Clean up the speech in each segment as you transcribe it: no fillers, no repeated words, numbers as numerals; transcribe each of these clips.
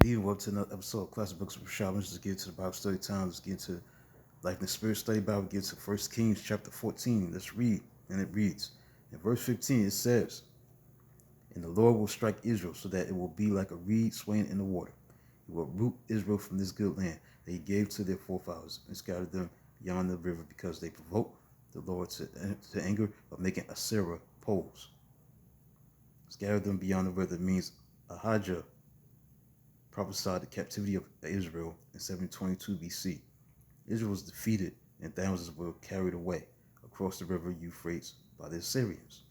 Good evening. Welcome to another episode of Classic Books of Rashad. Let's get into the Bible study time. Let's get into Life in the Spirit study Bible. Get to 1 Kings chapter 14. Let's read. And it reads. In verse 15 it says, "And the Lord will strike Israel so that it will be like a reed swaying in the water. He will root Israel from this good land that he gave to their forefathers and scattered them beyond the river because they provoked the Lord to anger of making Asherah poles." Scattered them beyond the river means Ahijah prophesied the captivity of Israel in 722 BC. Israel was defeated and thousands were carried away across the river Euphrates by the Assyrians.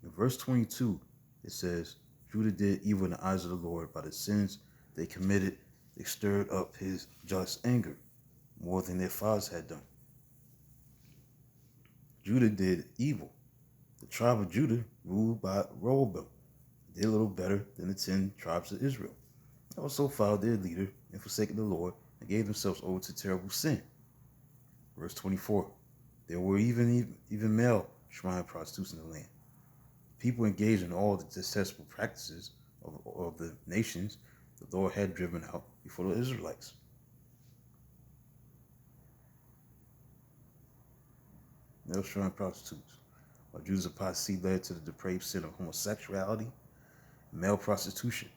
In verse 22, it says, "Judah did evil in the eyes of the Lord by the sins they committed. They stirred up his just anger more than their fathers had done." Judah did evil. The tribe of Judah, ruled by Rehoboam, did a little better than the 10 tribes of Israel. They also followed their leader and forsaken the Lord and gave themselves over to terrible sin. Verse 24, there were even male shrine prostitutes in the land. People engaged in all the detestable practices of the nations the Lord had driven out before the Israelites. Male shrine prostitutes. While Judah's apostasy led to the depraved sin of homosexuality and male prostitution,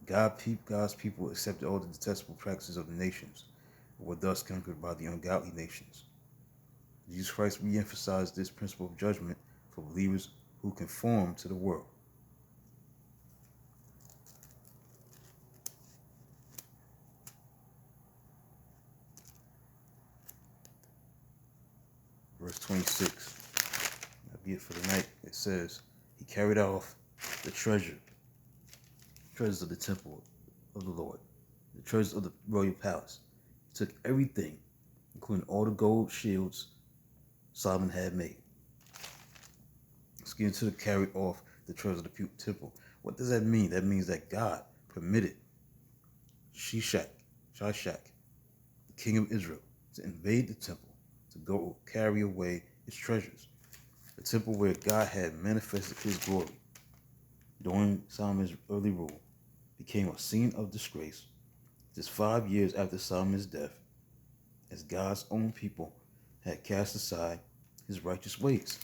God's people accepted all the detestable practices of the nations and were thus conquered by the ungodly nations. Jesus Christ re-emphasized this principle of judgment for believers who conform to the world. Verse 26, that'll be it for the night. It says, "He carried off the treasures of the temple of the Lord, the treasures of the royal palace. He took everything, including all the gold shields Solomon had made." Let's get into the carried off the treasures of the temple. What does that mean? That means that God permitted Shishak, the king of Israel, to invade the temple, to go carry away its treasures. The temple where God had manifested his glory during Solomon's early rule became a scene of disgrace just 5 years after Solomon's death, as God's own people had cast aside his righteous ways.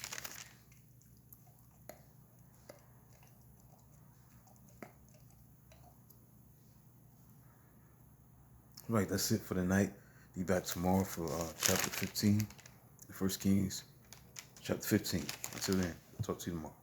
Right, that's it for the night. Be back tomorrow for chapter 15, 1 Kings chapter 15. Until then, I'll talk to you tomorrow.